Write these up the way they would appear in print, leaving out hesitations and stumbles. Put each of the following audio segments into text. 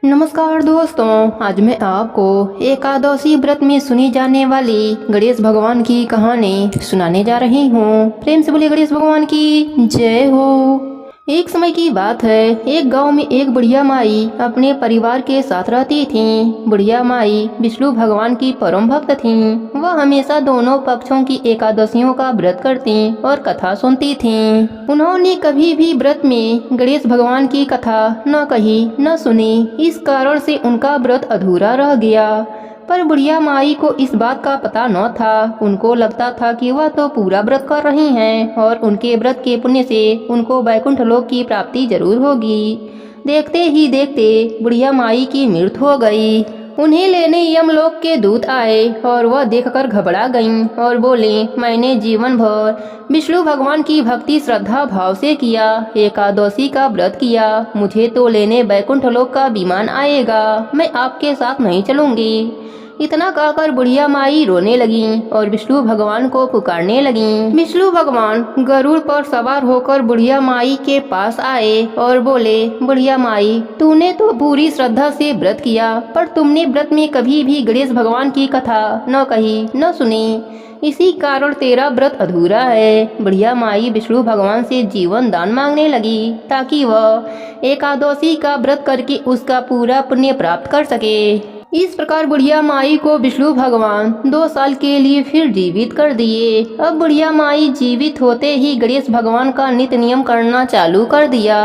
नमस्कार दोस्तों, आज मैं आपको एकादशी व्रत में सुनी जाने वाली गणेश भगवान की कहानी सुनाने जा रही हूँ। प्रेम से बोलिए गणेश भगवान की जय हो। एक समय की बात है, एक गांव में एक बुढ़िया माई अपने परिवार के साथ रहती थीं। बुढ़िया माई विष्णु भगवान की परम भक्त थीं। वह हमेशा दोनों पक्षों की एकादशियों का व्रत करती और कथा सुनती थीं। उन्होंने कभी भी व्रत में गणेश भगवान की कथा न कही न सुनी। इस कारण से उनका व्रत अधूरा रह गया। पर बुढ़िया माई को इस बात का पता न था। उनको लगता था कि वह तो पूरा व्रत कर रही हैं और उनके व्रत के पुण्य से उनको वैकुंठ लोक की प्राप्ति जरूर होगी। देखते ही देखते बुढ़िया माई की मृत्यु हो गई। उन्हें लेने यमलोक के दूत आए और वह देखकर घबरा गईं और बोले, मैंने जीवन भर विष्णु भगवान की भक्ति श्रद्धा भाव से किया, एकादशी का व्रत किया, मुझे तो लेने वैकुंठ लोक का विमान आएगा, मैं आपके साथ नहीं चलूंगी। इतना कहकर बुढ़िया माई रोने लगी और विष्णु भगवान को पुकारने लगी। विष्णु भगवान गरुड़ पर सवार होकर बुढ़िया माई के पास आए और बोले, बुढ़िया माई, तूने तो पूरी श्रद्धा से व्रत किया, पर तुमने व्रत में कभी भी गणेश भगवान की कथा न कही न सुनी। इसी कारण तेरा व्रत अधूरा है। बुढ़िया माई विष्णु भगवान से जीवन दान मांगने लगी ताकि वह एकादशी का व्रत करके उसका पूरा पुण्य प्राप्त कर सके। इस प्रकार बुढ़िया माई को विष्णु भगवान 2 साल के लिए फिर जीवित कर दिए। अब बुढ़िया माई जीवित होते ही गणेश भगवान का नित्य नियम करना चालू कर दिया।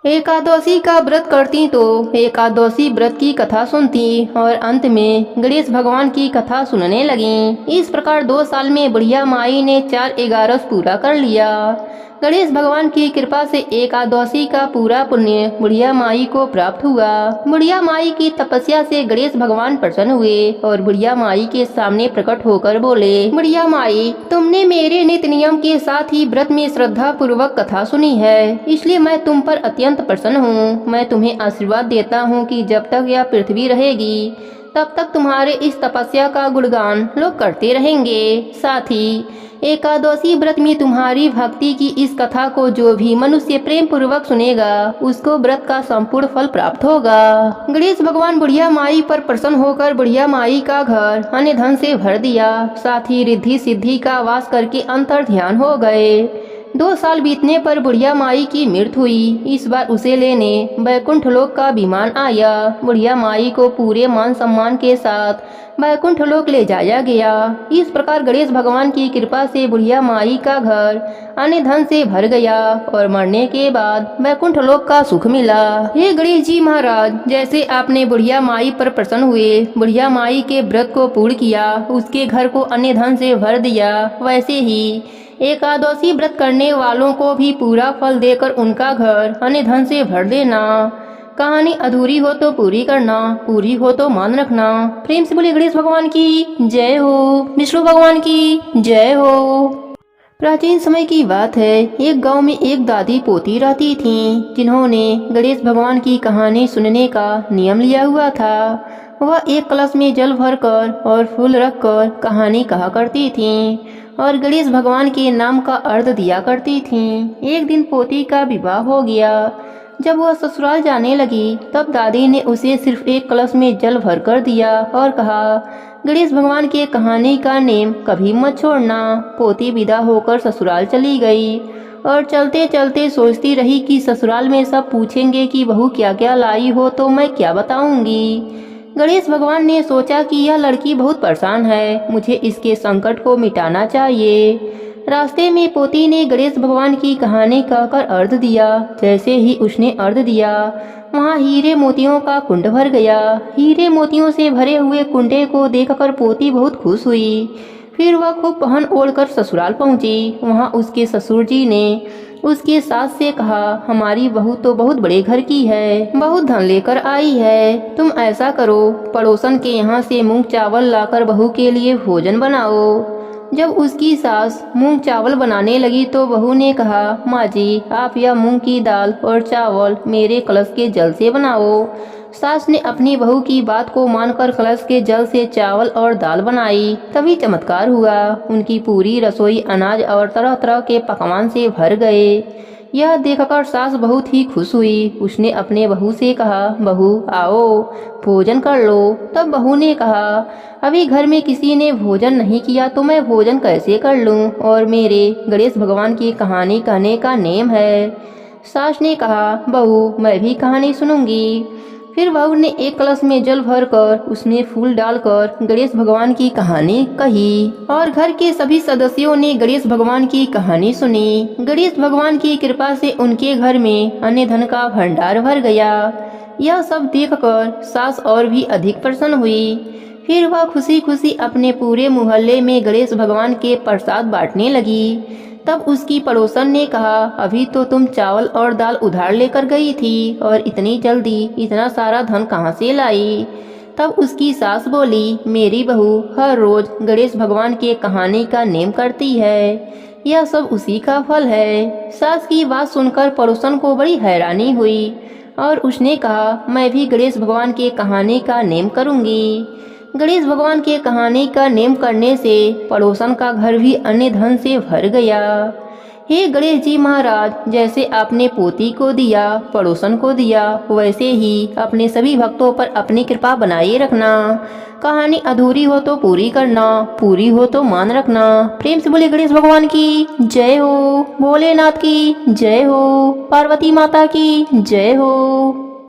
एकादशी का व्रत करती तो एकादशी व्रत की कथा सुनती और अंत में गणेश भगवान की कथा सुनने लगी। इस प्रकार 2 साल में बुढ़िया माई ने 4 11 पूरा कर लिया। गणेश भगवान की कृपा से एकादशी का पूरा पुण्य बुढ़िया माई को प्राप्त हुआ। बुढ़िया माई की तपस्या से गणेश भगवान प्रसन्न हुए और बुढ़िया माई के सामने प्रकट होकर बोले, बुढ़िया माई, तुमने मेरे नित्य नियम के साथ ही व्रत में श्रद्धा पूर्वक कथा सुनी है, इसलिए मैं तुम पर अत्यंत प्रसन्न हूँ। मैं तुम्हें आशीर्वाद देता हूँ कि जब तक यह पृथ्वी रहेगी तब तक तुम्हारे इस तपस्या का गुणगान लोग करते रहेंगे। साथ ही एकादशी व्रत में तुम्हारी भक्ति की इस कथा को जो भी मनुष्य प्रेम पूर्वक सुनेगा उसको व्रत का संपूर्ण फल प्राप्त होगा। गणेश भगवान बुढ़िया माई पर प्रसन्न होकर बुढ़िया माई का घर अन्य धन से भर दिया। साथ ही रिद्धि सिद्धि का वास करके अंतर ध्यान हो गए। 2 साल बीतने पर बुढ़िया माई की मृत्यु हुई। इस बार उसे लेने वैकुंठ लोक का विमान आया। बुढ़िया माई को पूरे मान सम्मान के साथ वैकुंठ लोक ले जाया गया। इस प्रकार गणेश भगवान की कृपा से बुढ़िया माई का घर अन्य धन से भर गया और मरने के बाद वैकुंठ लोक का सुख मिला। हे गणेश जी महाराज, जैसे आपने बुढ़िया माई पर प्रसन्न हुए, बुढ़िया माई के व्रत को पूर्ण किया, उसके घर को अन्य धन से भर दिया, वैसे ही एकादशी व्रत करने वालों को भी पूरा फल देकर उनका घर अन्य धन से भर देना। कहानी अधूरी हो तो पूरी करना, पूरी हो तो मान रखना। प्रेम से बोले गणेश भगवान की जय हो, विष्णु भगवान की जय हो। प्राचीन समय की बात है, एक गांव में एक दादी पोती रहती थीं, जिन्होंने गणेश भगवान की कहानी सुनने का नियम लिया हुआ था। वह एक कलश में जल भरकर और फूल रखकर कहानी कहा करती थीं और गणेश भगवान के नाम का अर्थ दिया करती थीं। एक दिन पोती का विवाह हो गया। जब वह ससुराल जाने लगी तब दादी ने उसे सिर्फ एक कलश में जल भर कर दिया और कहा, गणेश भगवान के कहानी का नेम कभी मत छोड़ना। पोती विदा होकर ससुराल चली गई और चलते चलते सोचती रही कि ससुराल में सब पूछेंगे कि बहू क्या क्या लाई हो तो मैं क्या बताऊंगी। गणेश भगवान ने सोचा कि यह लड़की बहुत परेशान है, मुझे इसके संकट को मिटाना चाहिए। रास्ते में पोती ने गणेश भगवान की कहानी कहकर अर्घ दिया। जैसे ही उसने अर्घ दिया, वहाँ हीरे मोतियों का कुंड भर गया। हीरे मोतियों से भरे हुए कुंडे को देखकर पोती बहुत खुश हुई। फिर वह खूब पहन ओढ़कर ससुराल पहुंची। वहाँ उसके ससुर जी ने उसके सास से कहा, हमारी बहू तो बहुत बड़े घर की है, बहुत धन लेकर आई है। तुम ऐसा करो, पड़ोसन के यहाँ से मूंग चावल लाकर बहू के लिए भोजन बनाओ। जब उसकी सास मूंग चावल बनाने लगी तो बहू ने कहा, माँ जी, आप यह मूंग की दाल और चावल मेरे कलश के जल से बनाओ। सास ने अपनी बहू की बात को मानकर कलश के जल से चावल और दाल बनाई। तभी चमत्कार हुआ, उनकी पूरी रसोई अनाज और तरह तरह के पकवान से भर गए। यह देखकर सास बहुत ही खुश हुई। उसने अपने बहू से कहा, बहू आओ भोजन कर लो। तब बहू ने कहा, अभी घर में किसी ने भोजन नहीं किया तो मैं भोजन कैसे कर लूं, और मेरे गणेश भगवान की कहानी कहने का नेम है। सास ने कहा, बहू मैं भी कहानी सुनूंगी। फिर बहू ने एक कलश में जल भरकर उसमें फूल डालकर गणेश भगवान की कहानी कही और घर के सभी सदस्यों ने गणेश भगवान की कहानी सुनी। गणेश भगवान की कृपा से उनके घर में अन्न धन का भंडार भर गया। यह सब देखकर सास और भी अधिक प्रसन्न हुई। फिर वह खुशी खुशी अपने पूरे मोहल्ले में गणेश भगवान के प्रसाद बांटने लगी। तब उसकी पड़ोसन ने कहा, अभी तो तुम चावल और दाल उधार लेकर गई थी और इतनी जल्दी इतना सारा धन कहाँ से लाई। तब उसकी सास बोली, मेरी बहू हर रोज गणेश भगवान के कहानी का नेम करती है, यह सब उसी का फल है। सास की बात सुनकर पड़ोसन को बड़ी हैरानी हुई और उसने कहा, मैं भी गणेश भगवान के कहानी का नेम करूंगी। गणेश भगवान के कहानी का नेम करने से पड़ोसन का घर भी अन्य धन से भर गया। हे गणेश जी महाराज, जैसे आपने पोती को दिया, पड़ोसन को दिया, वैसे ही अपने सभी भक्तों पर अपनी कृपा बनाए रखना। कहानी अधूरी हो तो पूरी करना, पूरी हो तो मान रखना। प्रेम से बोले गणेश भगवान की जय हो, भोलेनाथ की जय हो, पार्वती माता की जय हो।